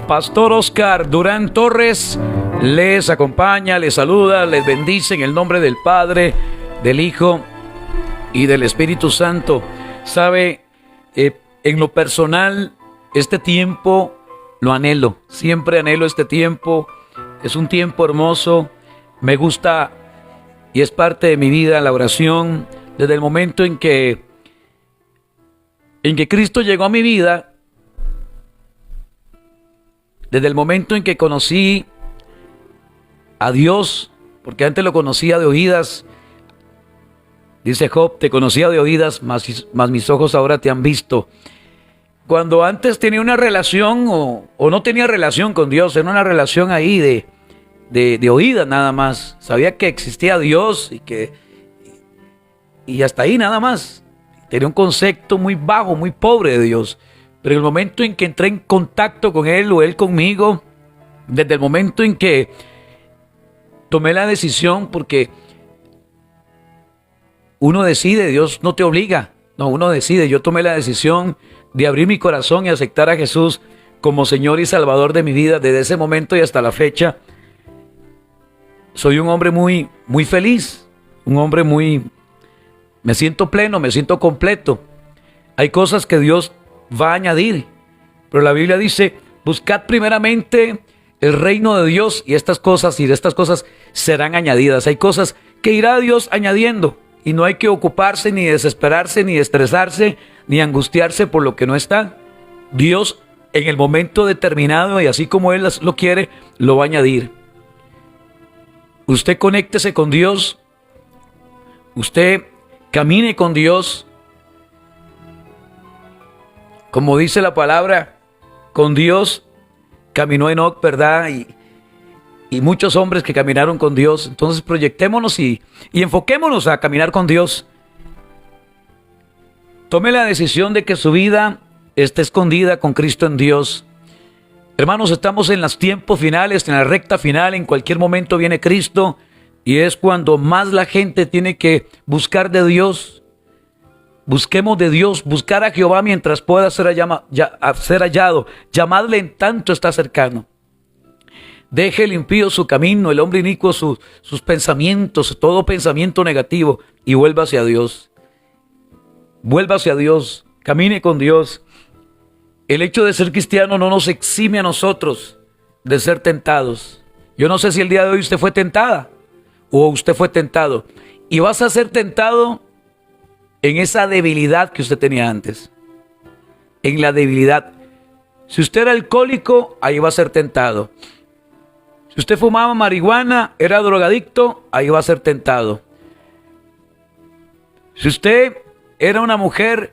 Pastor Oscar Durán Torres les acompaña, les saluda, les bendice en el nombre del Padre, del Hijo y del Espíritu Santo. Sabe, en lo personal, este tiempo lo anhelo, siempre anhelo este tiempo. Es un tiempo hermoso, me gusta y es parte de mi vida la oración. Desde el momento en que Cristo llegó a mi vida, desde el momento en que conocí a Dios, porque antes lo conocía de oídas, dice Job, te conocía de oídas, mas mis ojos ahora te han visto. Cuando antes tenía una relación o no tenía relación con Dios, era una relación ahí de oídas nada más. Sabía que existía Dios y hasta ahí nada más. Tenía un concepto muy bajo, muy pobre de Dios. Pero en el momento en que entré en contacto con Él o Él conmigo, desde el momento en que tomé la decisión, porque uno decide, Dios no te obliga, no, uno decide. Yo tomé la decisión de abrir mi corazón y aceptar a Jesús como Señor y Salvador de mi vida. Desde ese momento y hasta la fecha, soy un hombre muy, muy feliz, un hombre me siento pleno, me siento completo. Hay cosas que Dios va a añadir, pero la Biblia dice: buscad primeramente el reino de Dios y de estas cosas serán añadidas. Hay cosas que irá Dios añadiendo y no hay que ocuparse, ni desesperarse, ni estresarse, ni angustiarse por lo que no está. Dios en el momento determinado y así como Él lo quiere, lo va a añadir. Usted conéctese con Dios, usted camine con Dios. Como dice la palabra, con Dios caminó Enoc, ¿verdad? Y muchos hombres que caminaron con Dios. Entonces proyectémonos y enfoquémonos a caminar con Dios. Tome la decisión de que su vida esté escondida con Cristo en Dios. Hermanos, estamos en los tiempos finales, en la recta final. En cualquier momento viene Cristo y es cuando más la gente tiene que buscar de Dios. Busquemos de Dios, buscar a Jehová mientras pueda ser hallado. Llamadle en tanto está cercano. Deje el impío su camino, el hombre inicuo sus pensamientos, todo pensamiento negativo, y vuelva hacia Dios. Vuelva hacia Dios, camine con Dios. El hecho de ser cristiano no nos exime a nosotros de ser tentados. Yo no sé si el día de hoy usted fue tentada o usted fue tentado. Y vas a ser tentado en esa debilidad que usted tenía antes. En la debilidad. Si usted era alcohólico, ahí va a ser tentado. Si usted fumaba marihuana, era drogadicto, ahí va a ser tentado. Si usted era una mujer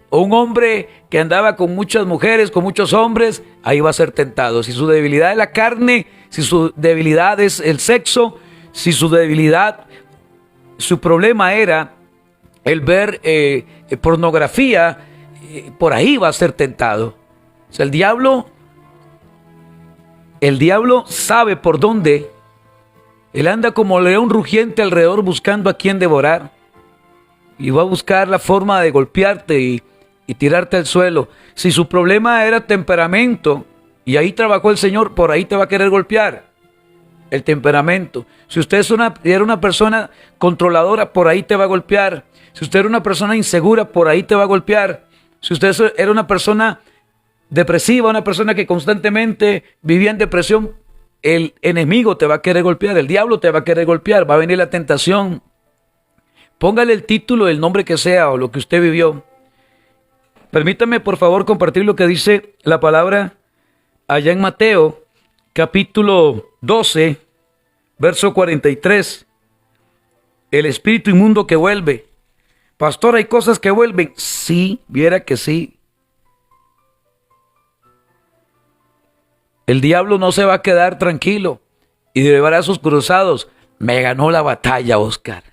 o un hombre que andaba con muchas mujeres, con muchos hombres, ahí va a ser tentado. Si su debilidad es la carne, si su debilidad es el sexo, si su debilidad, su problema era el ver pornografía, por ahí va a ser tentado. O sea, el diablo sabe por dónde. Él anda como león rugiente alrededor buscando a quien devorar. Y va a buscar la forma de golpearte y tirarte al suelo. Si su problema era temperamento, y ahí trabajó el Señor, por ahí te va a querer golpear. El temperamento. Si usted era una persona controladora, por ahí te va a golpear. Si usted era una persona insegura, por ahí te va a golpear. Si usted era una persona depresiva, una persona que constantemente vivía en depresión, el enemigo te va a querer golpear, el diablo te va a querer golpear, va a venir la tentación. Póngale el título, el nombre que sea o lo que usted vivió. Permítame por favor compartir lo que dice la palabra allá en Mateo, capítulo 12, verso 43. El espíritu inmundo que vuelve. Pastor, ¿hay cosas que vuelven? Sí, viera que sí. El diablo no se va a quedar tranquilo y de brazos cruzados. Me ganó la batalla, Oscar.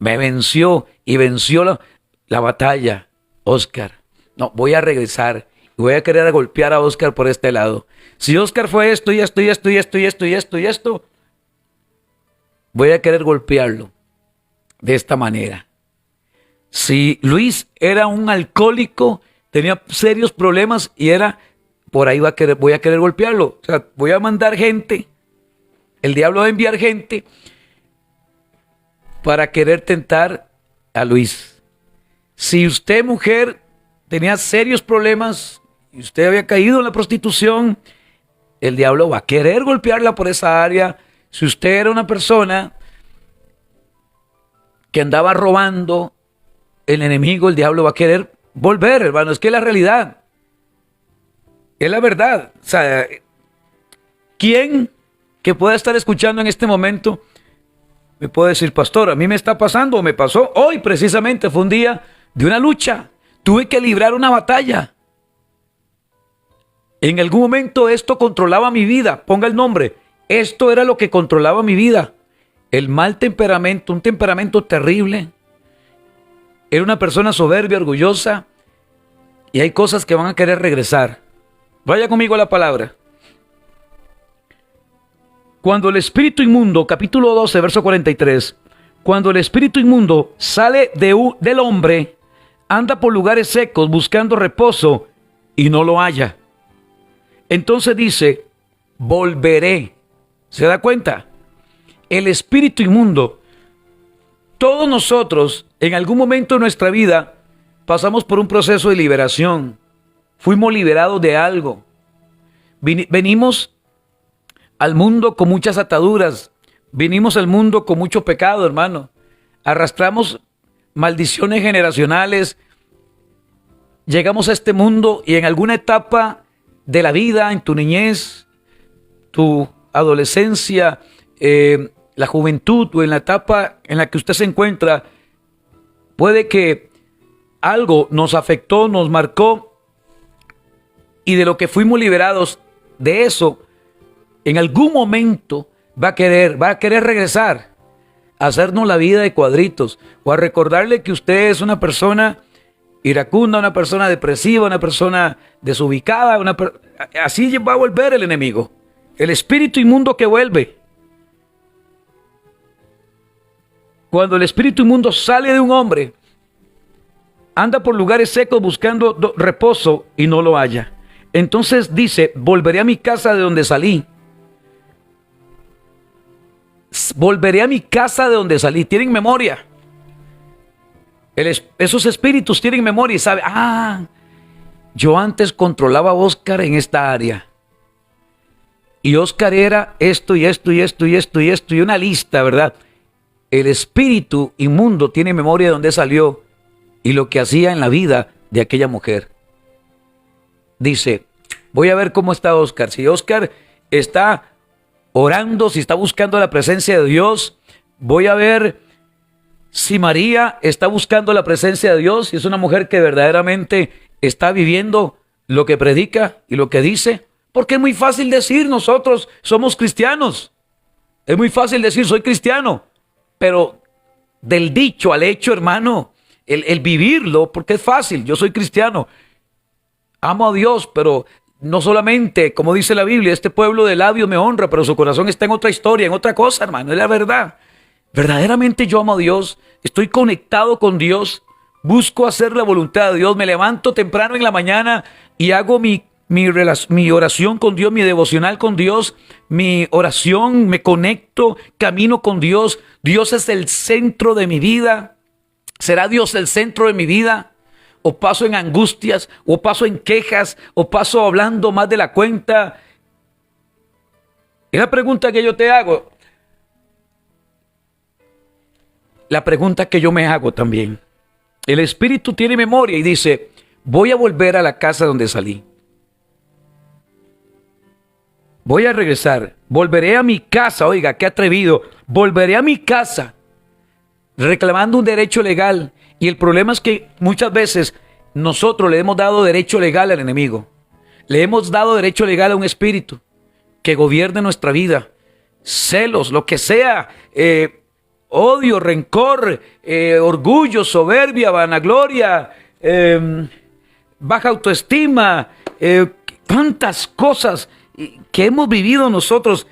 Me venció y venció la batalla, Oscar. No, voy a regresar y voy a querer golpear a Oscar por este lado. Si Oscar fue esto y esto y esto y esto y esto y esto y esto, voy a querer golpearlo de esta manera. Si Luis era un alcohólico, tenía serios problemas y era por ahí voy a querer golpearlo. O sea, voy a mandar gente, el diablo va a enviar gente para querer tentar a Luis. Si usted, mujer, tenía serios problemas y usted había caído en la prostitución, el diablo va a querer golpearla por esa área. Si usted era una persona que andaba robando, el enemigo, el diablo va a querer volver, hermano. Es que es la realidad. Es la verdad. O sea, ¿quién que pueda estar escuchando en este momento me puede decir, pastor, a mí me está pasando o me pasó? Hoy precisamente fue un día de una lucha. Tuve que librar una batalla. En algún momento esto controlaba mi vida. Ponga el nombre. Esto era lo que controlaba mi vida. El mal temperamento, un temperamento terrible. Era una persona soberbia, orgullosa. Y hay cosas que van a querer regresar. Vaya conmigo a la palabra. Cuando el espíritu inmundo, capítulo 12, verso 43. Cuando el espíritu inmundo sale del hombre, anda por lugares secos buscando reposo y no lo halla. Entonces dice, volveré. ¿Se da cuenta? El espíritu inmundo. Todos nosotros, en algún momento de nuestra vida, pasamos por un proceso de liberación. Fuimos liberados de algo. Venimos al mundo con muchas ataduras. Venimos al mundo con mucho pecado, hermano. Arrastramos maldiciones generacionales. Llegamos a este mundo y en alguna etapa de la vida, en tu niñez, tu adolescencia, la juventud o en la etapa en la que usted se encuentra, puede que algo nos afectó, nos marcó, y de lo que fuimos liberados de eso, en algún momento va a querer regresar a hacernos la vida de cuadritos o a recordarle que usted es una persona iracunda, una persona depresiva, una persona desubicada, así va a volver el enemigo, el espíritu inmundo que vuelve. Cuando el espíritu inmundo sale de un hombre, anda por lugares secos buscando reposo y no lo halla. Entonces dice, volveré a mi casa de donde salí. Volveré a mi casa de donde salí. Tienen memoria. Esos espíritus tienen memoria y saben, yo antes controlaba a Oscar en esta área. Y Oscar era esto y esto y esto y esto y esto y una lista, ¿verdad? El espíritu inmundo tiene memoria de dónde salió y lo que hacía en la vida de aquella mujer. Dice, voy a ver cómo está Oscar. Si Oscar está orando, si está buscando la presencia de Dios, voy a ver si María está buscando la presencia de Dios, si es una mujer que verdaderamente está viviendo lo que predica y lo que dice. Porque es muy fácil decir, nosotros somos cristianos. Es muy fácil decir, soy cristiano. Pero del dicho al hecho, hermano, el vivirlo, porque es fácil, yo soy cristiano, amo a Dios, pero no solamente, como dice la Biblia, este pueblo de labios me honra, pero su corazón está en otra historia, en otra cosa, hermano, es la verdad. Verdaderamente yo amo a Dios, estoy conectado con Dios, busco hacer la voluntad de Dios, me levanto temprano en la mañana y hago mi oración con Dios, mi devocional con Dios, mi oración, me conecto, camino con Dios. Dios es el centro de mi vida. ¿Será Dios el centro de mi vida? ¿O paso en angustias? ¿O paso en quejas? ¿O paso hablando más de la cuenta? Es la pregunta que yo te hago. La pregunta que yo me hago también. El espíritu tiene memoria y dice, voy a volver a la casa donde salí. Voy a regresar, volveré a mi casa, oiga, qué atrevido, volveré a mi casa reclamando un derecho legal. Y el problema es que muchas veces nosotros le hemos dado derecho legal al enemigo. Le hemos dado derecho legal a un espíritu que gobierne nuestra vida. Celos, lo que sea, odio, rencor, orgullo, soberbia, vanagloria, baja autoestima, tantas cosas que hemos vivido nosotros,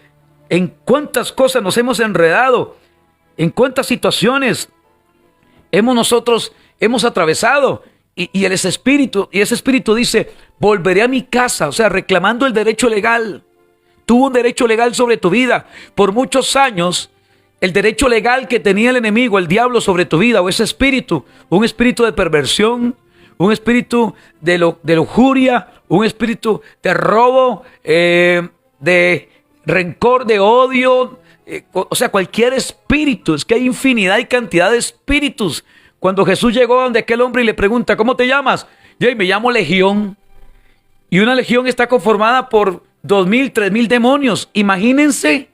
en cuántas cosas nos hemos enredado, en cuántas situaciones hemos atravesado, y ese espíritu dice, volveré a mi casa, o sea, reclamando el derecho legal. Tuvo un derecho legal sobre tu vida. Por muchos años, el derecho legal que tenía el enemigo, el diablo sobre tu vida, o ese espíritu, un espíritu de perversión, un espíritu de lujuria, un espíritu de robo, de rencor, de odio, o sea, cualquier espíritu. Es que hay infinidad y cantidad de espíritus. Cuando Jesús llegó donde aquel hombre y le pregunta, ¿cómo te llamas? Yo me llamo Legión. Y una legión está conformada por 2,000, 3,000 demonios. Imagínense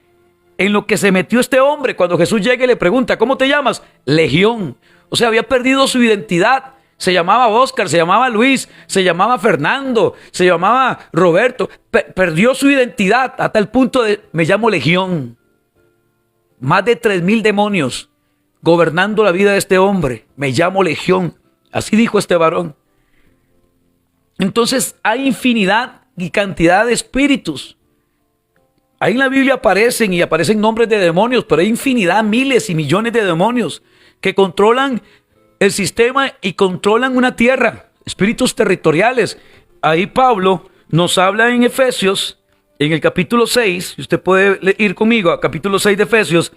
en lo que se metió este hombre cuando Jesús llega y le pregunta, ¿cómo te llamas? Legión. O sea, había perdido su identidad. Se llamaba Oscar, se llamaba Luis, se llamaba Fernando, se llamaba Roberto. Perdió su identidad hasta el punto de, me llamo Legión. Más de 3,000 demonios gobernando la vida de este hombre. Me llamo Legión. Así dijo este varón. Entonces hay infinidad y cantidad de espíritus. Ahí en la Biblia aparecen nombres de demonios, pero hay infinidad, miles y millones de demonios que controlan el sistema y controlan una tierra. Espíritus territoriales. Ahí Pablo nos habla en Efesios, en el capítulo 6, y usted puede ir conmigo a capítulo 6 de Efesios.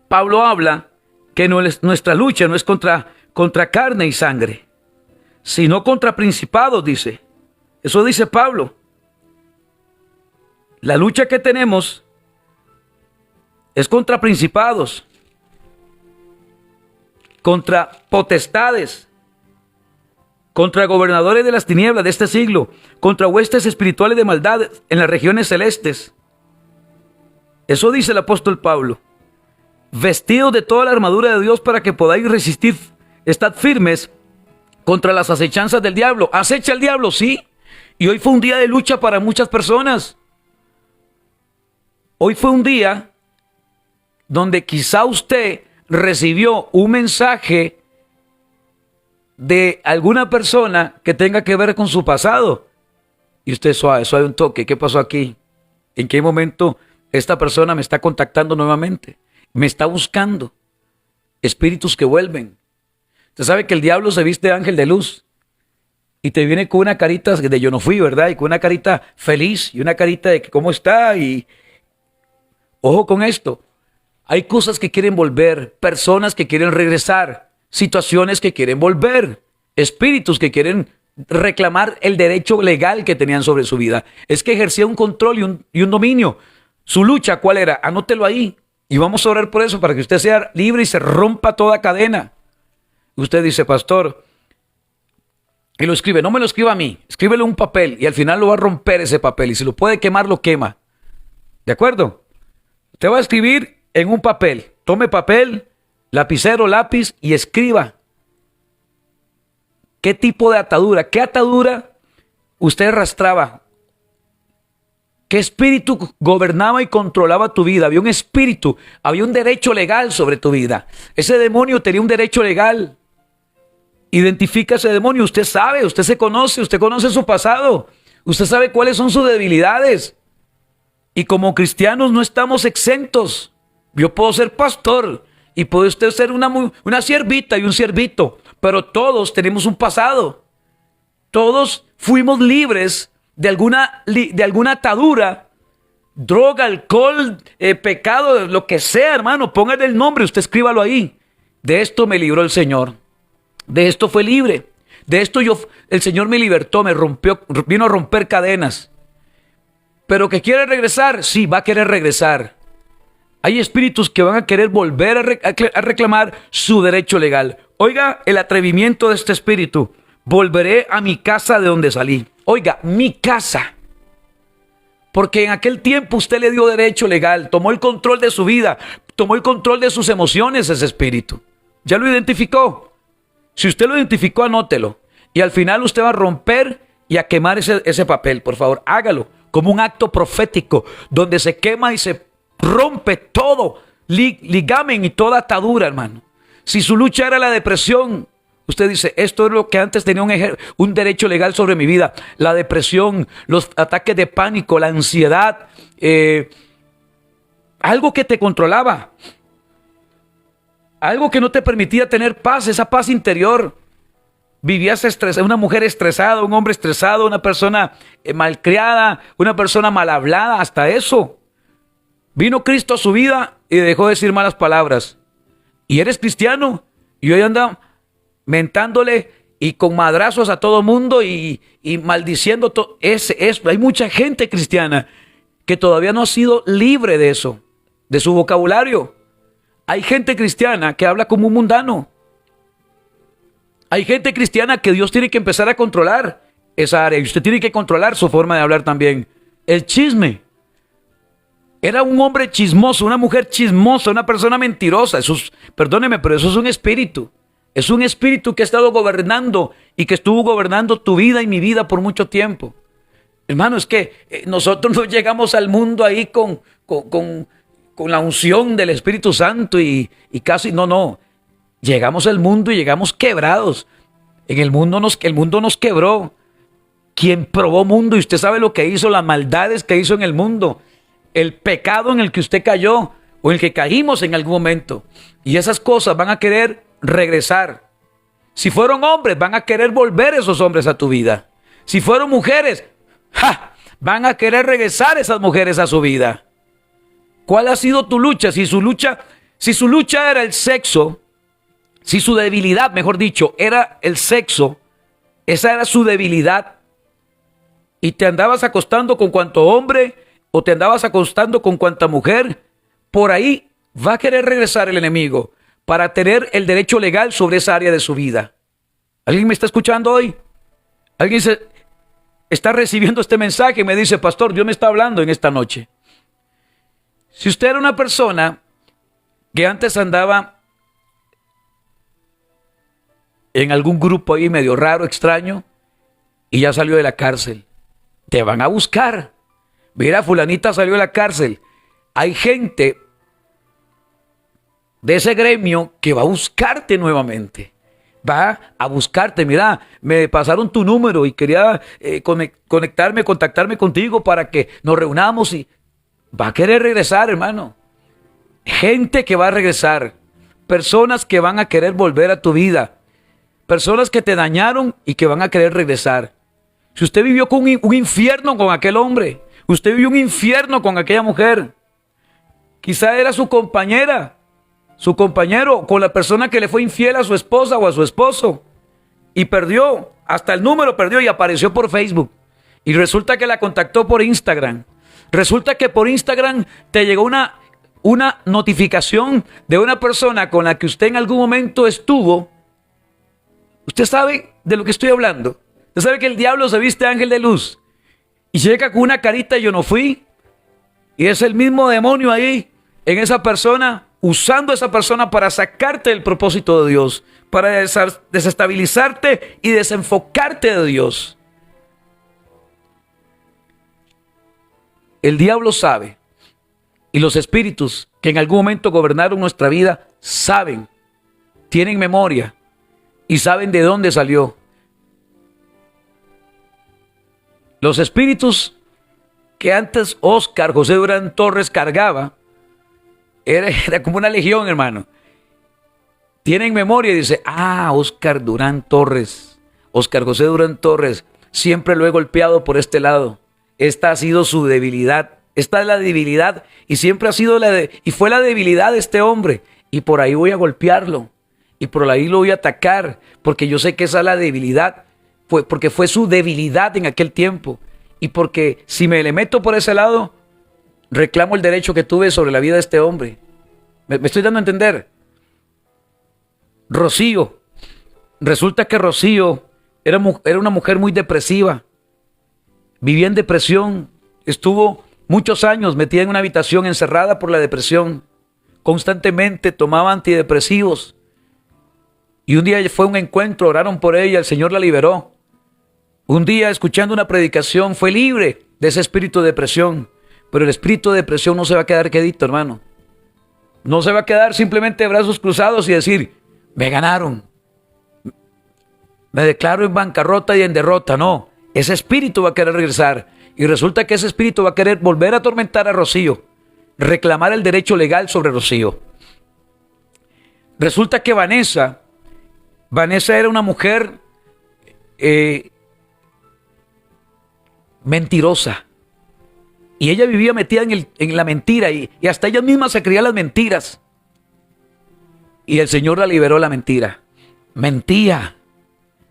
Pablo habla que nuestra lucha no es contra carne y sangre, sino contra principados, dice. Eso dice Pablo. La lucha que tenemos es contra principados, contra potestades, contra gobernadores de las tinieblas de este siglo, contra huestes espirituales de maldad en las regiones celestes. Eso dice el apóstol Pablo. Vestidos de toda la armadura de Dios para que podáis resistir, estad firmes contra las acechanzas del diablo. ¿Acecha el diablo? Sí. Y hoy fue un día de lucha para muchas personas. Hoy fue un día donde quizá usted recibió un mensaje de alguna persona que tenga que ver con su pasado. Y usted suave un toque. ¿Qué pasó aquí? ¿En qué momento esta persona me está contactando nuevamente? Me está buscando. Espíritus que vuelven. Usted sabe que el diablo se viste de ángel de luz y te viene con una carita de yo no fui, ¿verdad? Y con una carita feliz y una carita de que cómo está. Y ojo con esto. Hay cosas que quieren volver, personas que quieren regresar, situaciones que quieren volver, espíritus que quieren reclamar el derecho legal que tenían sobre su vida. Es que ejercía un control y un dominio. Su lucha, ¿cuál era? Anótelo ahí. Y vamos a orar por eso, para que usted sea libre y se rompa toda cadena. Usted dice, pastor, y lo escribe. No me lo escriba a mí, escríbelo en un papel y al final lo va a romper ese papel. Y si lo puede quemar, lo quema. ¿De acuerdo? Usted va a escribir en un papel. Tome papel, lapicero, lápiz y escriba. ¿Qué tipo de atadura? ¿Qué atadura usted arrastraba? ¿Qué espíritu gobernaba y controlaba tu vida? Había un espíritu, había un derecho legal sobre tu vida. Ese demonio tenía un derecho legal. Identifica ese demonio. Usted sabe, usted se conoce, usted conoce su pasado. Usted sabe cuáles son sus debilidades. Y como cristianos no estamos exentos. Yo puedo ser pastor y puede usted ser una siervita y un siervito. Pero todos tenemos un pasado. Todos fuimos libres de alguna atadura, droga, alcohol, pecado, lo que sea, hermano. Póngale el nombre, usted escríbalo ahí. De esto me libró el Señor. De esto fue libre. De esto el Señor me libertó, me rompió, vino a romper cadenas. Pero que quiere regresar, sí, va a querer regresar. Hay espíritus que van a querer volver a reclamar su derecho legal. Oiga el atrevimiento de este espíritu. Volveré a mi casa de donde salí. Oiga, mi casa. Porque en aquel tiempo usted le dio derecho legal, tomó el control de su vida, tomó el control de sus emociones ese espíritu. ¿Ya lo identificó? Si usted lo identificó, anótelo. Y al final usted va a romper y a quemar ese papel. Por favor, hágalo como un acto profético, donde se quema y se rompe todo, ligamen y toda atadura, hermano. Si su lucha era la depresión, usted dice, esto es lo que antes tenía un derecho legal sobre mi vida. La depresión, los ataques de pánico, la ansiedad, algo que te controlaba, algo que no te permitía tener paz, esa paz interior. vivías estresada, una mujer estresada, un hombre estresado, una persona malcriada, una persona mal hablada, hasta eso. Vino Cristo a su vida y dejó de decir malas palabras. Y eres cristiano y hoy anda mentándole y con madrazos a todo mundo y maldiciendo todo. Hay mucha gente cristiana que todavía no ha sido libre de eso, de su vocabulario. Hay gente cristiana que habla como un mundano. Hay gente cristiana que Dios tiene que empezar a controlar esa área. Y usted tiene que controlar su forma de hablar también. El chisme. Era un hombre chismoso, una mujer chismosa, una persona mentirosa. Perdóneme, pero eso es un espíritu. Es un espíritu que ha estado gobernando y que estuvo gobernando tu vida y mi vida por mucho tiempo. Hermano, es que nosotros no llegamos al mundo ahí con la unción del Espíritu Santo y casi, no. Llegamos al mundo y llegamos quebrados. El mundo nos quebró. Quien probó mundo, y usted sabe lo que hizo, las maldades que hizo en el mundo, el pecado en el que usted cayó o en el que caímos en algún momento. Y esas cosas van a querer regresar. Si fueron hombres, van a querer volver esos hombres a tu vida. Si fueron mujeres, van a querer regresar esas mujeres a su vida. ¿Cuál ha sido tu lucha? Si su lucha era el sexo, si su debilidad, mejor dicho, era el sexo, esa era su debilidad, y te andabas acostando con cuanto hombre o te andabas acostando con cuanta mujer, por ahí va a querer regresar el enemigo para tener el derecho legal sobre esa área de su vida. ¿Alguien me está escuchando hoy? ¿Alguien está recibiendo este mensaje y me dice, pastor, Dios me está hablando en esta noche? Si usted era una persona que antes andaba en algún grupo ahí medio raro, extraño, y ya salió de la cárcel, te van a buscar. Mira, fulanita salió de la cárcel. Hay gente de ese gremio que va a buscarte nuevamente. Va a buscarte. Mira, me pasaron tu número y quería contactarme contigo para que nos reunamos, y va a querer regresar, hermano. Gente que va a regresar. Personas que van a querer volver a tu vida. Personas que te dañaron y que van a querer regresar. Si usted vivió con un infierno con aquel hombre, usted vivió un infierno con aquella mujer, quizá era su compañera, su compañero, con la persona que le fue infiel a su esposa o a su esposo, y perdió, hasta el número perdió y apareció por Facebook. Y resulta que la contactó por Instagram. Resulta que por Instagram te llegó una notificación de una persona con la que usted en algún momento estuvo. Usted sabe de lo que estoy hablando. Usted sabe que el diablo se viste ángel de luz y llega con una carita, yo no fui. Y es el mismo demonio ahí en esa persona, usando a esa persona para sacarte del propósito de Dios, para desestabilizarte y desenfocarte de Dios. El diablo sabe, y los espíritus que en algún momento gobernaron nuestra vida saben, tienen memoria y saben de dónde salió. Los espíritus que antes Óscar José Durán Torres cargaba, era como una legión, hermano. Tienen memoria y dice, Óscar Durán Torres, Óscar José Durán Torres, siempre lo he golpeado por este lado. Esta ha sido su debilidad. Esta es la debilidad y siempre ha sido y fue la debilidad de este hombre. Y por ahí voy a golpearlo. Y por ahí lo voy a atacar, porque yo sé que esa es la debilidad, porque fue su debilidad en aquel tiempo, y porque si me le meto por ese lado, reclamo el derecho que tuve sobre la vida de este hombre. ¿Me estoy dando a entender? Rocío, resulta que Rocío era una mujer muy depresiva, vivía en depresión, estuvo muchos años metida en una habitación encerrada por la depresión, constantemente tomaba antidepresivos. Y un día fue un encuentro, oraron por ella, el Señor la liberó. Un día, escuchando una predicación, fue libre de ese espíritu de depresión. Pero el espíritu de depresión no se va a quedar quedito, hermano. No se va a quedar simplemente de brazos cruzados y decir, me ganaron, me declaro en bancarrota y en derrota. No, ese espíritu va a querer regresar. Y resulta que ese espíritu va a querer volver a atormentar a Rocío, reclamar el derecho legal sobre Rocío. Resulta que Vanessa era una mujer mentirosa. Y ella vivía metida en la mentira y hasta ella misma se creía las mentiras. Y el Señor la liberó de la mentira. Mentía.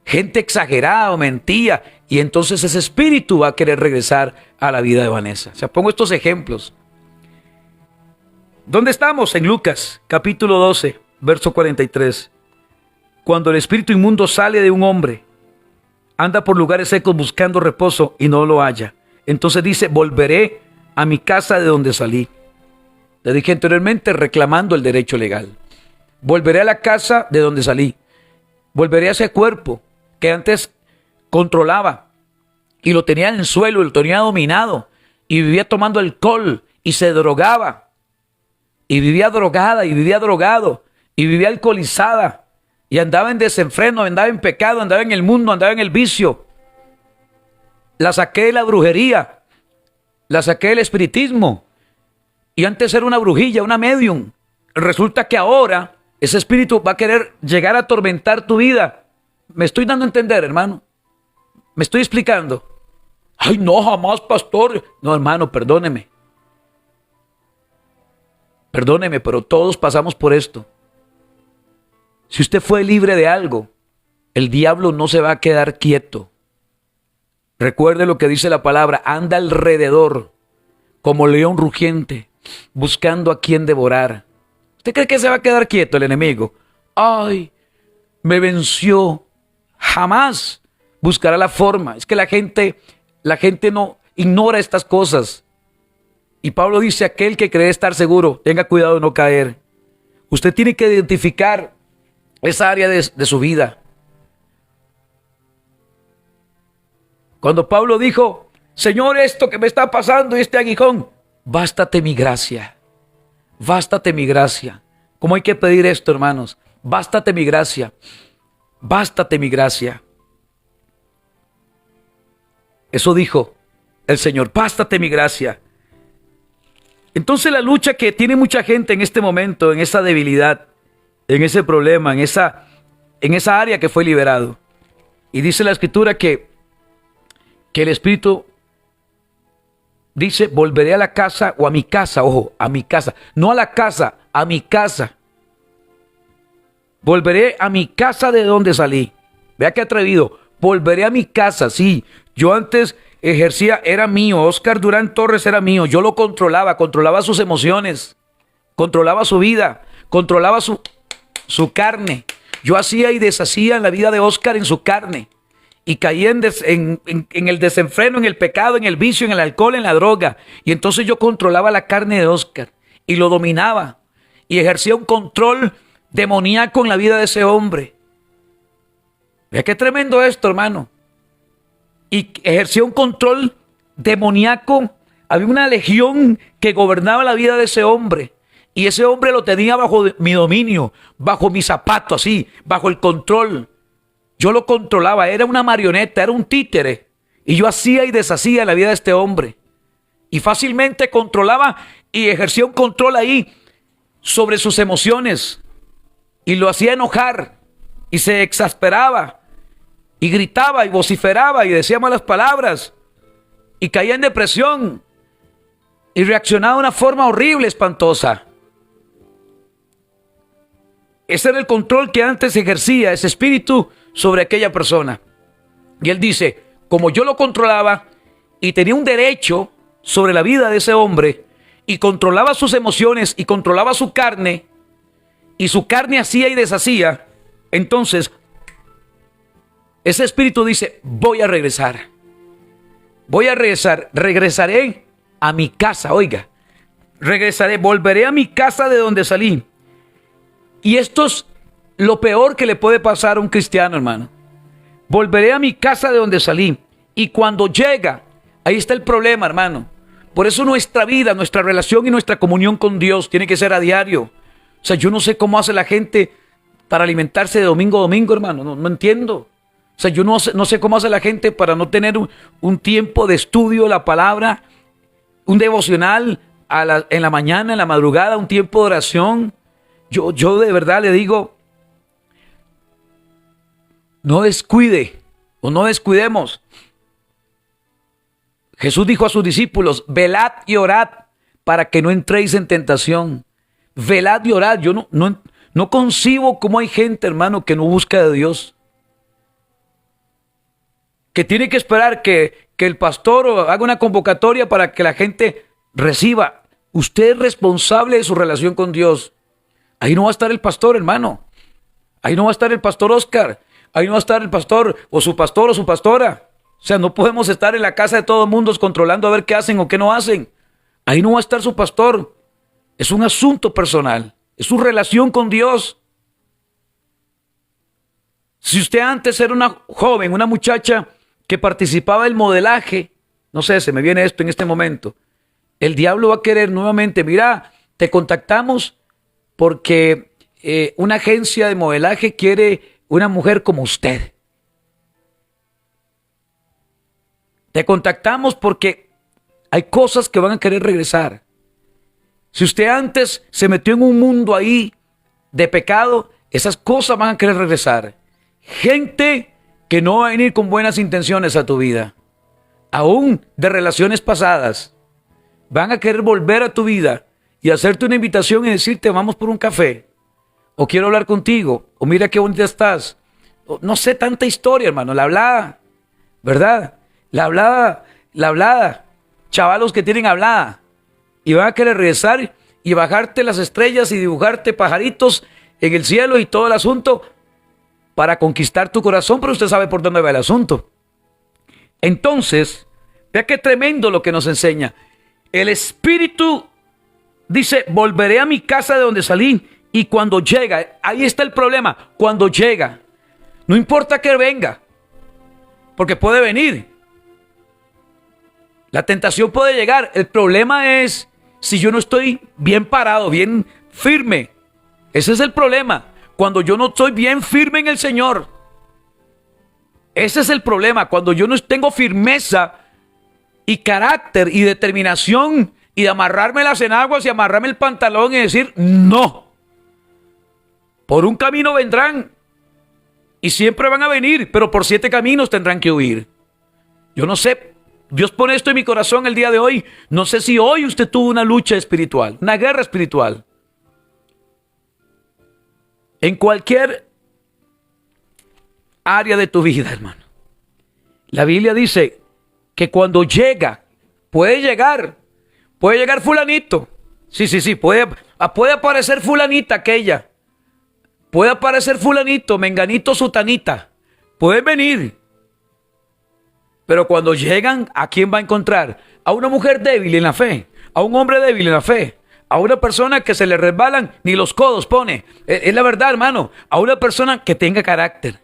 Gente exagerada, mentía. Y entonces ese espíritu va a querer regresar a la vida de Vanessa. O sea, pongo estos ejemplos. ¿Dónde estamos? En Lucas, capítulo 12, verso 43. Cuando el espíritu inmundo sale de un hombre, anda por lugares secos buscando reposo y no lo halla. Entonces dice, volveré a mi casa de donde salí. Le dije anteriormente, reclamando el derecho legal. Volveré a la casa de donde salí. Volveré a ese cuerpo que antes controlaba y lo tenía en el suelo, lo tenía dominado y vivía tomando alcohol y se drogaba y vivía drogada y vivía drogado y vivía alcoholizada y andaba en desenfreno, andaba en pecado, andaba en el mundo, andaba en el vicio. La saqué de la brujería, la saqué del espiritismo y antes era una brujilla, una medium. Resulta que ahora ese espíritu va a querer llegar a atormentar tu vida. ¿Me estoy dando a entender, hermano? ¿Me estoy explicando? Ay, no, jamás, pastor. No, hermano, perdóneme. Perdóneme, pero todos pasamos por esto. Si usted fue libre de algo, el diablo no se va a quedar quieto. Recuerde lo que dice la palabra, anda alrededor como león rugiente, buscando a quien devorar. ¿Usted cree que se va a quedar quieto el enemigo? Ay, me venció. Jamás buscará la forma. Es que la gente no ignora estas cosas. Y Pablo dice, aquel que cree estar seguro, tenga cuidado de no caer. Usted tiene que identificar esa área de su vida. Cuando Pablo dijo, Señor, esto que me está pasando y este aguijón, bástate mi gracia. Bástate mi gracia. ¿Cómo hay que pedir esto, hermanos? Bástate mi gracia. Bástate mi gracia. Eso dijo el Señor, bástate mi gracia. Entonces la lucha que tiene mucha gente en este momento, en esa debilidad, en ese problema, en esa área que fue liberado. Y dice la Escritura que el Espíritu dice, volveré a la casa o a mi casa, ojo, a mi casa, no a la casa, a mi casa. Volveré a mi casa de donde salí. Vea qué atrevido. Volveré a mi casa, sí. Yo antes ejercía, era mío. Oscar Durán Torres era mío. Yo lo controlaba sus emociones, controlaba su vida, controlaba su carne. Yo hacía y deshacía en la vida de Oscar en su carne. Y caía en el desenfreno, en el pecado, en el vicio, en el alcohol, en la droga. Y entonces yo controlaba la carne de Oscar y lo dominaba. Y ejercía un control demoníaco en la vida de ese hombre. Vea qué tremendo esto, hermano. Y ejercía un control demoníaco. Había una legión que gobernaba la vida de ese hombre. Y ese hombre lo tenía bajo mi dominio, bajo mi zapato, así, bajo el control. Yo lo controlaba, era una marioneta, era un títere. Y yo hacía y deshacía en la vida de este hombre. Y fácilmente controlaba y ejercía un control ahí sobre sus emociones. Y lo hacía enojar. Y se exasperaba. Y gritaba y vociferaba y decía malas palabras. Y caía en depresión. Y reaccionaba de una forma horrible, espantosa. Ese era el control que antes ejercía ese espíritu sobre aquella persona. Y él dice, como yo lo controlaba y tenía un derecho sobre la vida de ese hombre y controlaba sus emociones y controlaba su carne y su carne hacía y deshacía, entonces ese espíritu dice, voy a regresar, regresaré a mi casa, oiga, volveré a mi casa de donde salí. Y esto es lo peor que le puede pasar a un cristiano, hermano. Volveré a mi casa de donde salí. Y cuando llega, ahí está el problema, hermano. Por eso nuestra vida, nuestra relación y nuestra comunión con Dios tiene que ser a diario. O sea, yo no sé cómo hace la gente para alimentarse de domingo a domingo, hermano. No entiendo. O sea, yo no sé cómo hace la gente para no tener un tiempo de estudio de la palabra, un devocional en la mañana, en la madrugada, un tiempo de oración. Yo de verdad le digo, no descuide o no descuidemos. Jesús dijo a sus discípulos, velad y orad para que no entréis en tentación. Velad y orad. Yo no concibo cómo hay gente, hermano, que no busca de Dios. Que tiene que esperar que el pastor haga una convocatoria para que la gente reciba. Usted es responsable de su relación con Dios. Ahí no va a estar el pastor, hermano. Ahí no va a estar el pastor Oscar. Ahí no va a estar el pastor o su pastora. O sea, no podemos estar en la casa de todo el mundo controlando a ver qué hacen o qué no hacen. Ahí no va a estar su pastor. Es un asunto personal. Es su relación con Dios. Si usted antes era una joven, una muchacha que participaba del modelaje, no sé, se me viene esto en este momento. El diablo va a querer nuevamente, mira, te contactamos porque una agencia de modelaje quiere una mujer como usted. Te contactamos porque hay cosas que van a querer regresar. Si usted antes se metió en un mundo ahí de pecado, esas cosas van a querer regresar. Gente que no va a venir con buenas intenciones a tu vida, aún de relaciones pasadas, van a querer volver a tu vida y hacerte una invitación y decirte vamos por un café, o quiero hablar contigo, o mira qué bonita estás. No sé, tanta historia, hermano, la hablada, ¿verdad? La hablada, chavalos que tienen hablada, y van a querer regresar y bajarte las estrellas y dibujarte pajaritos en el cielo y todo el asunto para conquistar tu corazón, pero usted sabe por dónde va el asunto. Entonces, vea qué tremendo lo que nos enseña. El Espíritu dice, volveré a mi casa de donde salí, y cuando llega, ahí está el problema, cuando llega, no importa que venga, porque puede venir. La tentación puede llegar. El problema es si yo no estoy bien parado, bien firme. Ese es el problema. Cuando yo no estoy bien firme en el Señor. Ese es el problema. Cuando yo no tengo firmeza y carácter y determinación y de amarrarme las enaguas y amarrarme el pantalón y decir no. Por un camino vendrán y siempre van a venir, pero por 7 caminos tendrán que huir. Yo no sé. Dios pone esto en mi corazón el día de hoy. No sé si hoy usted tuvo una lucha espiritual, una guerra espiritual. En cualquier área de tu vida, hermano. La Biblia dice que cuando llega, puede llegar fulanito. Sí, puede aparecer fulanita aquella. Puede aparecer fulanito, menganito, sutanita. Puede venir. Pero cuando llegan, ¿a quién va a encontrar? A una mujer débil en la fe, a un hombre débil en la fe, a una persona que se le resbalan, ni los codos pone. Es la verdad, hermano. A una persona que tenga carácter.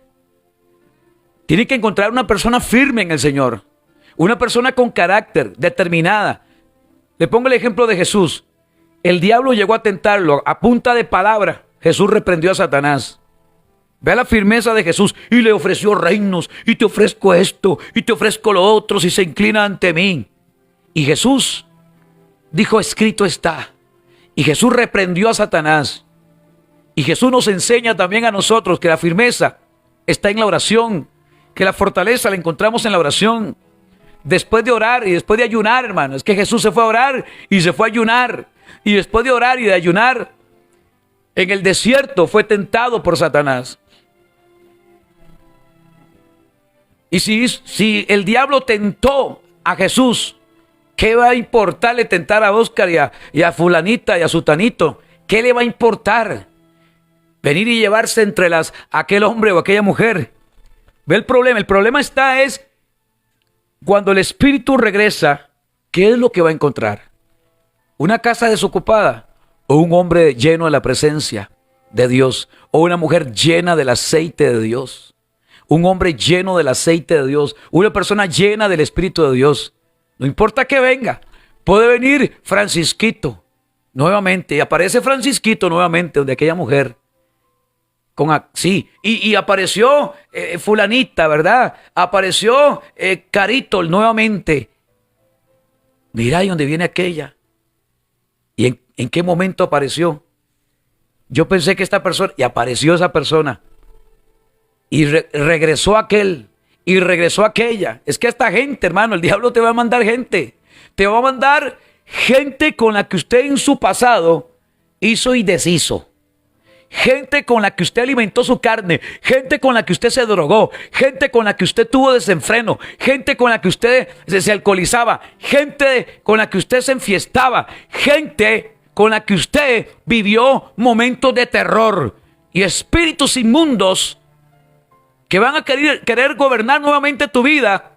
Tiene que encontrar una persona firme en el Señor. Una persona con carácter, determinada. Le pongo el ejemplo de Jesús. El diablo llegó a tentarlo a punta de palabra. Jesús reprendió a Satanás. Vea la firmeza de Jesús y le ofreció reinos y te ofrezco esto y te ofrezco lo otro si se inclina ante mí. Y Jesús dijo, escrito está. Y Jesús reprendió a Satanás. Y Jesús nos enseña también a nosotros que la firmeza está en la oración, que la fortaleza la encontramos en la oración. Después de orar y después de ayunar, hermano, es que Jesús se fue a orar y se fue a ayunar. Y después de orar y de ayunar, en el desierto fue tentado por Satanás. Y si el diablo tentó a Jesús, ¿qué va a importarle tentar a Oscar y a fulanita y a sutanito? ¿Qué le va a importar? Venir y llevarse entre aquel hombre o aquella mujer. Ve el problema es cuando el Espíritu regresa, ¿qué es lo que va a encontrar? ¿Una casa desocupada o un hombre lleno de la presencia de Dios o una mujer llena del aceite de Dios? Un hombre lleno del aceite de Dios, una persona llena del Espíritu de Dios. No importa que venga, puede venir Francisquito nuevamente, y aparece Francisquito nuevamente, donde aquella mujer, y apareció fulanita, ¿verdad? Apareció Carito nuevamente. Mira, ¿y dónde viene aquella? ¿Y en qué momento apareció? Yo pensé que esta persona, y apareció esa persona. Y regresó aquel, y regresó aquella. Es que esta gente, hermano, el diablo te va a mandar gente. Te va a mandar gente con la que usted en su pasado hizo y deshizo. Gente con la que usted alimentó su carne, gente con la que usted se drogó, gente con la que usted tuvo desenfreno, gente con la que usted se alcoholizaba, gente con la que usted se enfiestaba, gente con la que usted vivió momentos de terror y espíritus inmundos que van a querer gobernar nuevamente tu vida.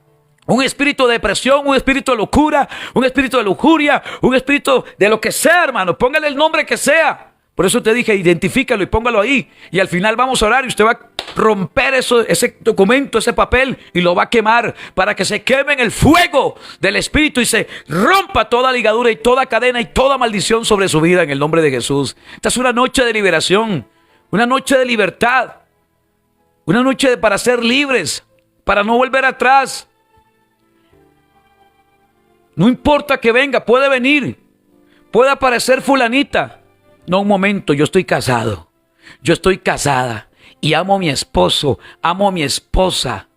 Un espíritu de depresión, un espíritu de locura, un espíritu de lujuria, un espíritu de lo que sea, hermano. Póngale el nombre que sea. Por eso te dije, identifícalo y póngalo ahí. Y al final vamos a orar y usted va a romper ese documento, ese papel, y lo va a quemar para que se queme en el fuego del Espíritu y se rompa toda ligadura y toda cadena y toda maldición sobre su vida en el nombre de Jesús. Esta es una noche de liberación, una noche de libertad, una noche para ser libres, para no volver atrás. No importa que venga, puede venir, puede aparecer fulanita. No, un momento, yo estoy casado, yo estoy casada y amo a mi esposo, amo a mi esposa.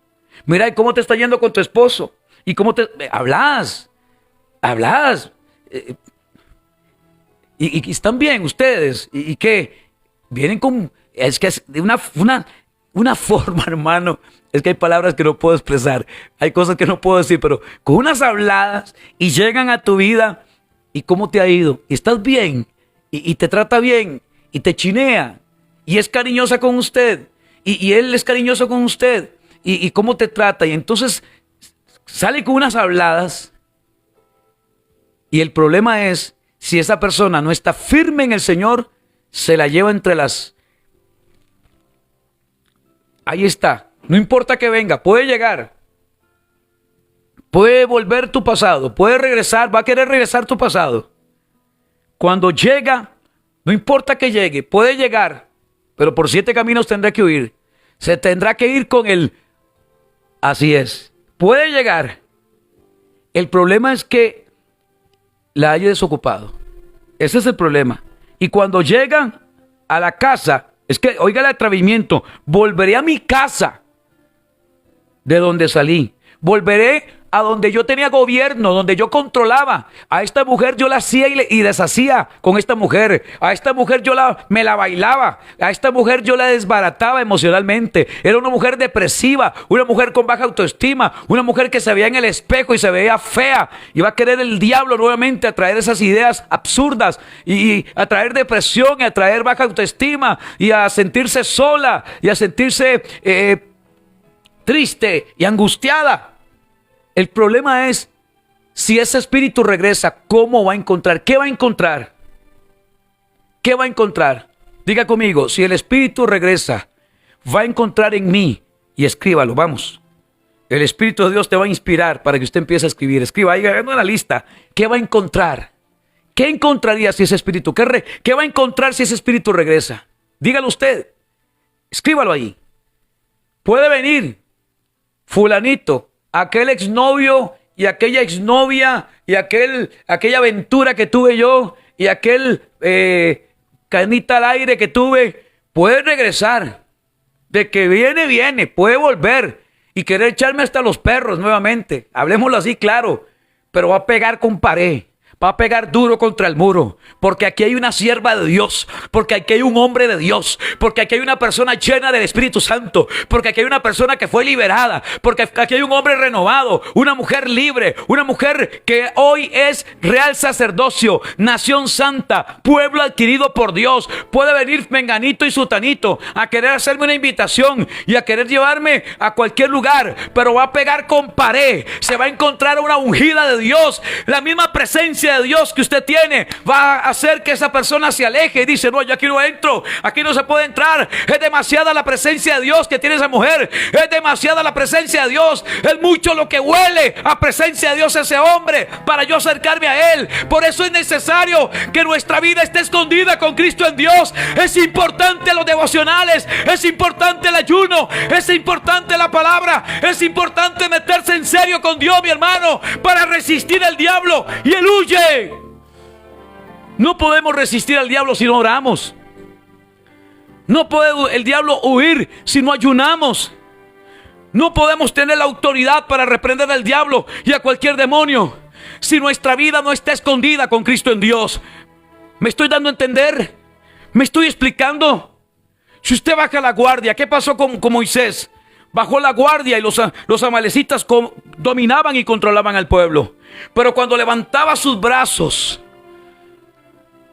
Mira, ¿cómo te está yendo con tu esposo? ¿Y cómo te hablas? Y están bien ustedes. ¿Y qué? Vienen con... Es que es de una forma, hermano. Es que hay palabras que no puedo expresar. Hay cosas que no puedo decir, pero con unas habladas y llegan a tu vida. ¿Y cómo te ha ido? ¿Y estás bien? Y te trata bien, y te chinea, y es cariñosa con usted, y él es cariñoso con usted, y cómo te trata, y entonces sale con unas habladas, y el problema es, si esa persona no está firme en el Señor, se la lleva entre las... Ahí está, no importa que venga, puede llegar, puede volver tu pasado, puede regresar, va a querer regresar tu pasado. Cuando llega, no importa que llegue, puede llegar, pero por 7 caminos tendrá que huir. Se tendrá que ir con él. Así es, puede llegar. El problema es que la haya desocupado. Ese es el problema. Y cuando llegan a la casa, es que, oiga el atrevimiento, volveré a mi casa de donde salí. Volveré a donde yo tenía gobierno, donde yo controlaba. A esta mujer yo la hacía y deshacía con esta mujer. A esta mujer me la bailaba. A esta mujer yo la desbarataba emocionalmente. Era una mujer depresiva, una mujer con baja autoestima, una mujer que se veía en el espejo y se veía fea. Y va a querer el diablo nuevamente a traer esas ideas absurdas y a traer depresión y a traer baja autoestima y a sentirse sola y a sentirse triste y angustiada. El problema es, si ese espíritu regresa, ¿cómo va a encontrar? ¿Qué va a encontrar? ¿Qué va a encontrar? Diga conmigo, si el espíritu regresa, va a encontrar en mí, y escríbalo, vamos. El Espíritu de Dios te va a inspirar para que usted empiece a escribir. Escriba ahí, en una lista. ¿Qué va a encontrar? ¿Qué encontraría si ese espíritu? ¿Qué va a encontrar si ese espíritu regresa? Dígalo usted. Escríbalo ahí. Puede venir fulanito, aquel exnovio y aquella exnovia y aquella aventura que tuve yo y aquel canita al aire que tuve, puede regresar. De que viene, puede volver y querer echarme hasta los perros nuevamente. Hablemoslo así, claro, pero va a pegar con pared. Va a pegar duro contra el muro, porque aquí hay una sierva de Dios, porque aquí hay un hombre de Dios, porque aquí hay una persona llena del Espíritu Santo, porque aquí hay una persona que fue liberada, porque aquí hay un hombre renovado, una mujer libre, una mujer que hoy es real sacerdocio, nación santa, pueblo adquirido por Dios. Puede venir menganito y sutanito a querer hacerme una invitación y a querer llevarme a cualquier lugar, pero va a pegar con pared. Se va a encontrar una ungida de Dios, la misma presencia de Dios que usted tiene va a hacer que esa persona se aleje y dice: no, yo aquí no entro, aquí no se puede entrar. Es demasiada la presencia de Dios que tiene esa mujer, es demasiada la presencia de Dios, es mucho lo que huele a presencia de Dios ese hombre para yo acercarme a él. Por eso es necesario que nuestra vida esté escondida con Cristo en Dios. Es importante los devocionales, es importante el ayuno, es importante la palabra, es importante meterse en serio con Dios, mi hermano, para resistir al diablo y él huye. No podemos resistir al diablo si no oramos. No puede el diablo huir si no ayunamos. No podemos tener la autoridad para reprender al diablo y a cualquier demonio si nuestra vida no está escondida con Cristo en Dios. ¿Me estoy dando a entender? ¿Me estoy explicando? Si usted baja la guardia, ¿qué pasó con Moisés? Bajó la guardia y los amalecitas dominaban y controlaban al pueblo. Pero cuando levantaba sus brazos,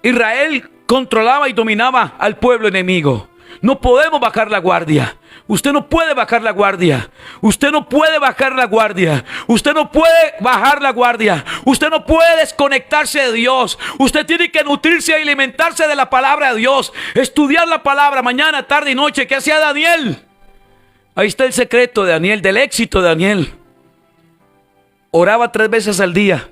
Israel controlaba y dominaba al pueblo enemigo. No podemos bajar la guardia. Usted no puede bajar la guardia. Usted no puede bajar la guardia. Usted no puede bajar la guardia. Usted no puede desconectarse de Dios. Usted tiene que nutrirse y alimentarse de la palabra de Dios. Estudiar la palabra mañana, tarde y noche. ¿Qué hacía Daniel? Ahí está el secreto de Daniel, del éxito de Daniel. Oraba 3 veces al día.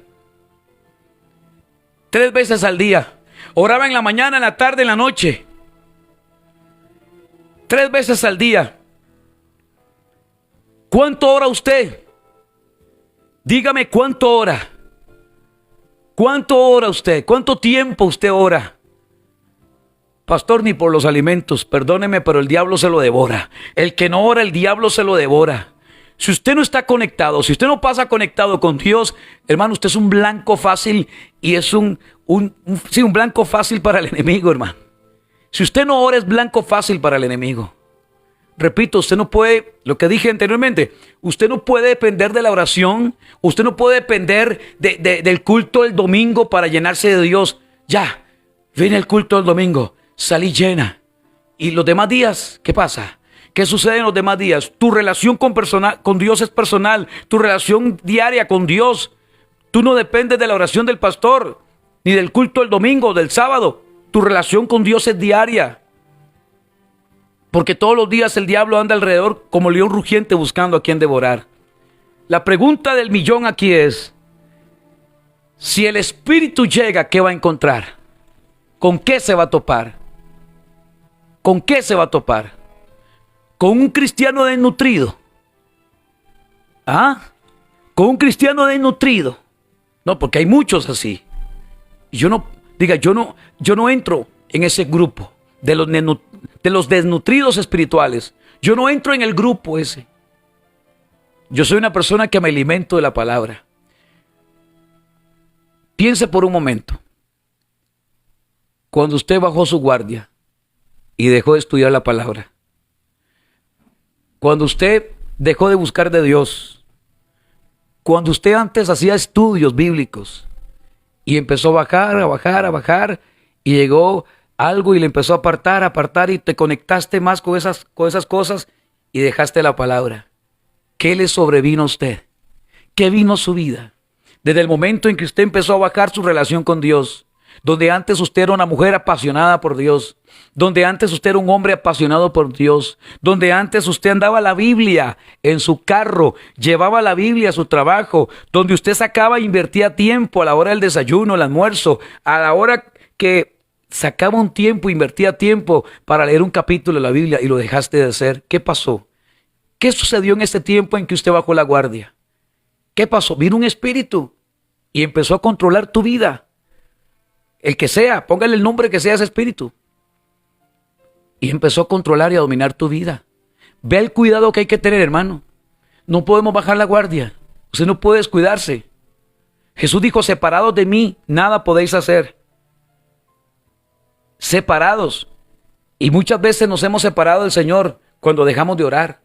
3 veces al día. Oraba en la mañana, en la tarde, en la noche. 3 veces al día. ¿Cuánto ora usted? Dígame cuánto ora. ¿Cuánto ora usted? ¿Cuánto tiempo usted ora? Pastor, ni por los alimentos, perdóneme, pero el diablo se lo devora. El que no ora, el diablo se lo devora. Si usted no está conectado, si usted no pasa conectado con Dios, hermano, usted es un blanco fácil y es un blanco fácil para el enemigo, hermano. Si usted no ora, es blanco fácil para el enemigo. Repito, usted no puede, lo que dije anteriormente, usted no puede depender de la oración, usted no puede depender del culto del domingo para llenarse de Dios. Ya, viene el culto del domingo, salí llena. ¿Y los demás días qué pasa? ¿Qué sucede en los demás días? Tu relación con Dios es personal, tu relación diaria con Dios. Tú no dependes de la oración del pastor, ni del culto del domingo, del sábado. Tu relación con Dios es diaria. Porque todos los días el diablo anda alrededor como león rugiente buscando a quien devorar. La pregunta del millón aquí es, si el espíritu llega, ¿qué va a encontrar? ¿Con qué se va a topar? ¿Con qué se va a topar? ¿Con un cristiano desnutrido? ¿Ah? ¿Con un cristiano desnutrido? No, porque hay muchos así. Yo no entro en ese grupo de los desnutridos espirituales. Yo no entro en el grupo ese. Yo soy una persona que me alimento de la palabra. Piense por un momento. Cuando usted bajó su guardia y dejó de estudiar la palabra. Cuando usted dejó de buscar de Dios. Cuando usted antes hacía estudios bíblicos y empezó a bajar y llegó algo y le empezó a apartar y te conectaste más con esas cosas y dejaste la palabra. ¿Qué le sobrevino a usted? ¿Qué vino a su vida? Desde el momento en que usted empezó a bajar su relación con Dios, donde antes usted era una mujer apasionada por Dios, donde antes usted era un hombre apasionado por Dios, donde antes usted andaba la Biblia en su carro, llevaba la Biblia a su trabajo, donde usted sacaba e invertía tiempo a la hora del desayuno, el almuerzo, a la hora que sacaba un tiempo, invertía tiempo para leer un capítulo de la Biblia y lo dejaste de hacer. ¿Qué pasó? ¿Qué sucedió en ese tiempo en que usted bajó la guardia? ¿Qué pasó? Vino un espíritu y empezó a controlar tu vida. El que sea, póngale el nombre que sea a ese espíritu. Y empezó a controlar y a dominar tu vida. Ve el cuidado que hay que tener, hermano. No podemos bajar la guardia. Usted no puede descuidarse. Jesús dijo, separados de mí, nada podéis hacer. Separados. Y muchas veces nos hemos separado del Señor cuando dejamos de orar,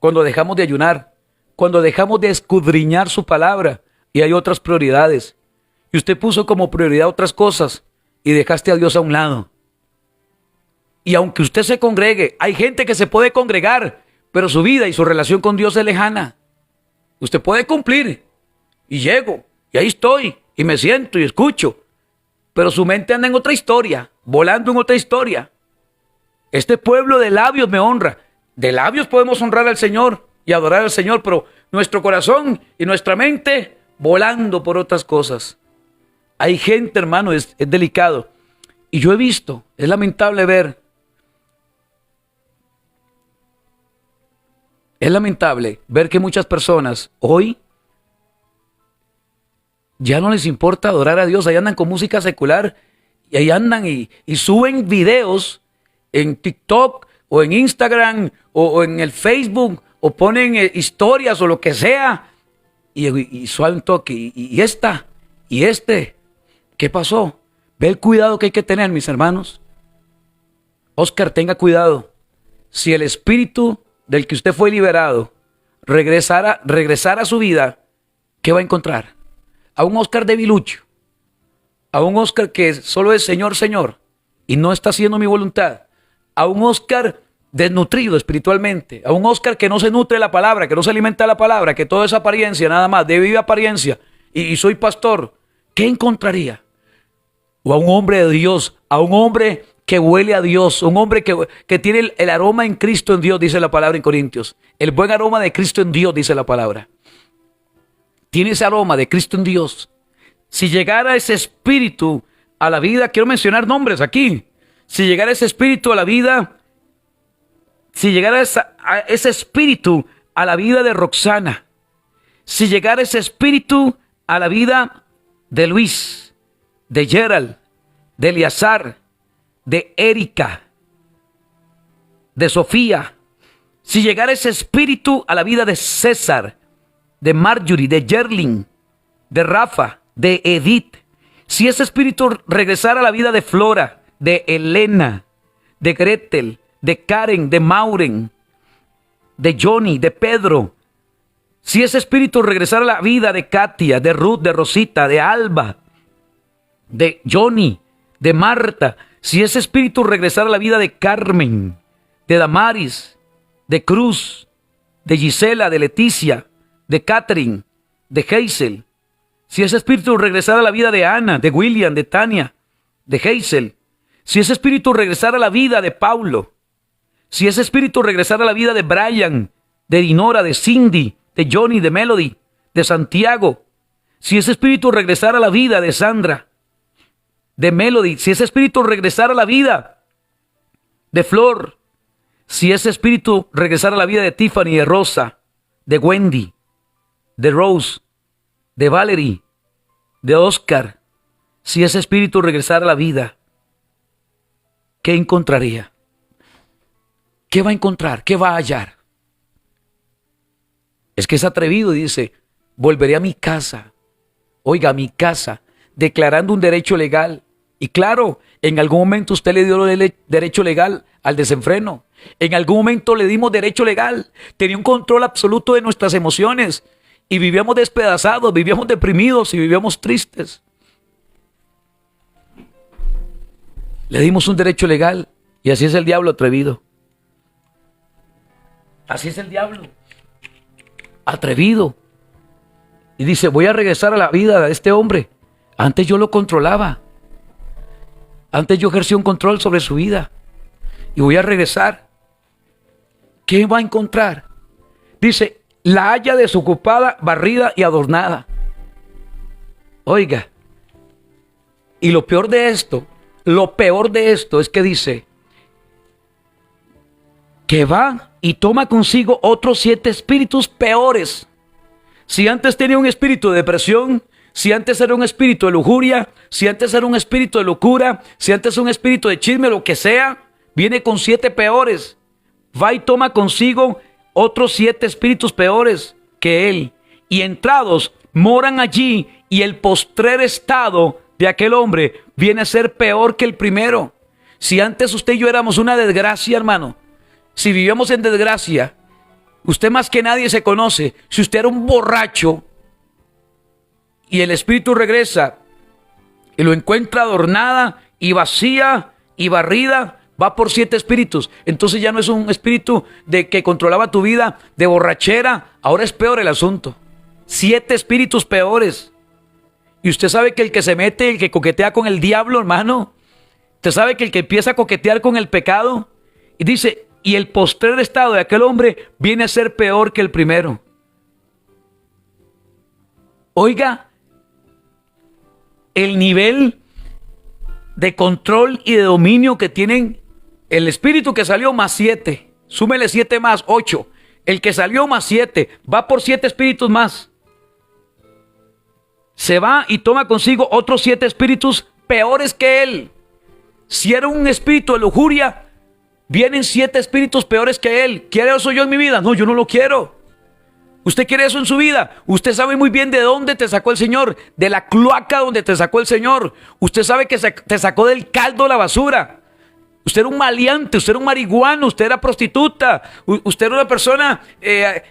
cuando dejamos de ayunar, cuando dejamos de escudriñar su palabra y hay otras prioridades. Y usted puso como prioridad otras cosas y dejaste a Dios a un lado. Y aunque usted se congregue, hay gente que se puede congregar, pero su vida y su relación con Dios es lejana. Usted puede cumplir y llego y ahí estoy y me siento y escucho, pero su mente anda en otra historia, volando en otra historia. Este pueblo de labios me honra. De labios podemos honrar al Señor y adorar al Señor, pero nuestro corazón y nuestra mente volando por otras cosas. Hay gente, hermano, es delicado. Y yo he visto, es lamentable ver. Es lamentable ver que muchas personas hoy ya no les importa adorar a Dios. Ahí andan con música secular y ahí andan y suben videos en TikTok o en Instagram o en el Facebook o ponen historias o lo que sea, y suave un toque, y esta, y este, ¿qué pasó? Ve el cuidado que hay que tener, mis hermanos. Oscar, tenga cuidado. Si el espíritu del que usted fue liberado regresara a su vida, ¿qué va a encontrar? A un Oscar debilucho, a un Oscar que solo es Señor, Señor, y no está haciendo mi voluntad, a un Oscar desnutrido espiritualmente, a un Oscar que no se nutre de la palabra, que no se alimenta de la palabra, que todo es apariencia nada más, de viva apariencia, y soy pastor, ¿qué encontraría? O a un hombre de Dios, a un hombre que huele a Dios, un hombre que tiene el aroma en Cristo en Dios, dice la palabra en Corintios, el buen aroma de Cristo en Dios, dice la palabra. Tiene ese aroma de Cristo en Dios. Si llegara ese espíritu a la vida, quiero mencionar nombres aquí, si llegara ese espíritu a la vida, si llegara ese espíritu a la vida de Roxana, si llegara ese espíritu a la vida de Luis, de Gerald, de Eleazar, de Erika, de Sofía, si llegara ese espíritu a la vida de César, de Marjorie, de Jerlin, de Rafa, de Edith, si ese espíritu regresara a la vida de Flora, de Elena, de Gretel, de Karen, de Mauren, de Johnny, de Pedro, si ese espíritu regresara a la vida de Katia, de Ruth, de Rosita, de Alba, de Johnny, de Marta, si ese espíritu regresara a la vida de Carmen, de Damaris, de Cruz, de Gisela, de Leticia, de Catherine, de Hazel, si ese espíritu regresara a la vida de Ana, de William, de Tania, de Hazel, si ese espíritu regresara a la vida de Paulo, si ese espíritu regresara a la vida de Brian, de Dinora, de Cindy, de Johnny, de Melody, de Santiago, si ese espíritu regresara a la vida de Sandra, de Melody, si ese espíritu regresara a la vida de Flor, si ese espíritu regresara a la vida de Tiffany, de Rosa, de Wendy, de Rose, de Valerie, de Oscar, si ese espíritu regresara a la vida, ¿qué encontraría? ¿Qué va a encontrar? ¿Qué va a hallar? Es que es atrevido, dice, volveré a mi casa. Oiga, a mi casa, declarando un derecho legal. Y claro, en algún momento usted le dio derecho legal al desenfreno. En algún momento le dimos derecho legal. Tenía un control absoluto de nuestras emociones. Y vivíamos despedazados, vivíamos deprimidos y vivíamos tristes. Le dimos un derecho legal. Y así es el diablo atrevido. Así es el diablo. Atrevido. Y dice, voy a regresar a la vida de este hombre. Antes yo lo controlaba. Antes yo ejercí un control sobre su vida. Y voy a regresar. ¿Qué va a encontrar? Dice, la halla desocupada, barrida y adornada. Oiga. Y lo peor de esto es que dice, que va y toma consigo otros 7 espíritus peores. Si antes tenía un espíritu de depresión, si antes era un espíritu de lujuria, si antes era un espíritu de locura, si antes era un espíritu de chisme, lo que sea, viene con 7 peores. Va y toma consigo otros 7 espíritus peores que él. Y entrados moran allí, y el postrer estado de aquel hombre viene a ser peor que el primero. Si antes usted y yo éramos una desgracia, hermano, si vivíamos en desgracia, usted más que nadie se conoce. Si usted era un borracho y el espíritu regresa y lo encuentra adornada y vacía y barrida, va por 7 espíritus. Entonces ya no es un espíritu de que controlaba tu vida de borrachera. Ahora es peor el asunto. 7 espíritus peores. Y usted sabe que el que se mete, el que coquetea con el diablo, hermano, usted sabe que el que empieza a coquetear con el pecado, y dice, y el postrer estado de aquel hombre viene a ser peor que el primero. Oiga, el nivel de control y de dominio que tienen el espíritu que salió más 7. Súmele 7 más, 8. El que salió más 7, va por 7 espíritus más. Se va y toma consigo otros 7 espíritus peores que él. Si era un espíritu de lujuria, vienen 7 espíritus peores que él. ¿Quiere eso yo en mi vida? No, yo no lo quiero. ¿Usted quiere eso en su vida? Usted sabe muy bien de dónde te sacó el Señor, de la cloaca donde te sacó el Señor. Usted sabe que te sacó del caldo de la basura. Usted era un maleante, usted era un marihuano, usted era prostituta, usted era una persona,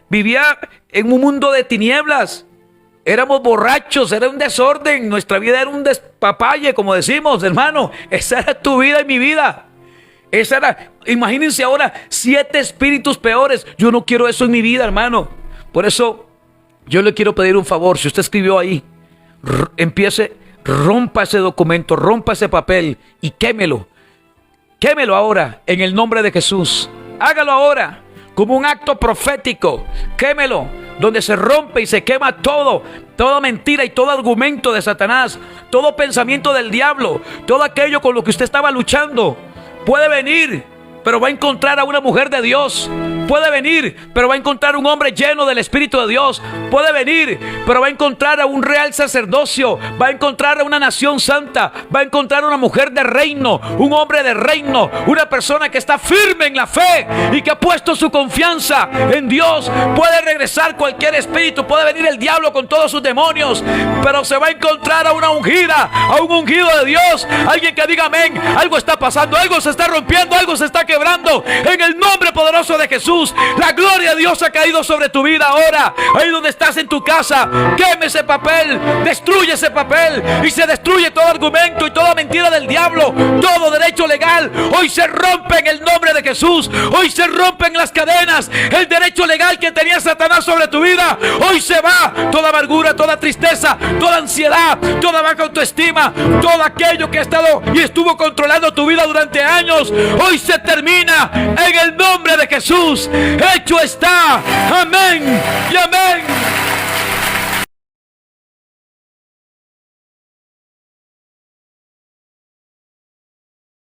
vivía en un mundo de tinieblas. Éramos borrachos, era un desorden, nuestra vida era un despapalle, como decimos, hermano. Esa era tu vida y mi vida. Esa era, imagínense ahora, 7 espíritus peores. Yo no quiero eso en mi vida, hermano. Por eso, yo le quiero pedir un favor. Si usted escribió ahí, rompa ese documento, rompa ese papel y quémelo. Quémelo ahora, en el nombre de Jesús. Hágalo ahora, como un acto profético. Quémelo, donde se rompe y se quema todo, toda mentira y todo argumento de Satanás, todo pensamiento del diablo, todo aquello con lo que usted estaba luchando. Puede venir, pero va a encontrar a una mujer de Dios. Puede venir, pero va a encontrar un hombre lleno del Espíritu de Dios. Puede venir, pero va a encontrar a un real sacerdocio. Va a encontrar a una nación santa. Va a encontrar a una mujer de reino, un hombre de reino, una persona que está firme en la fe y que ha puesto su confianza en Dios. Puede regresar cualquier espíritu, puede venir el diablo con todos sus demonios, pero se va a encontrar a una ungida, a un ungido de Dios. Alguien que diga amén. Algo está pasando, algo se está rompiendo, algo se está quebrando. En el nombre poderoso de Jesús, la gloria de Dios ha caído sobre tu vida ahora. Ahí donde estás en tu casa, queme ese papel, destruye ese papel y se destruye todo argumento y toda mentira del diablo, todo derecho legal. Hoy se rompe en el nombre de Jesús. Hoy se rompen las cadenas. El derecho legal que tenía Satanás sobre tu vida, hoy se va. Toda amargura, toda tristeza, toda ansiedad, toda baja autoestima, todo aquello que ha estado y estuvo controlando tu vida durante años, hoy se termina en el nombre de Jesús. Hecho está. Amén y amén.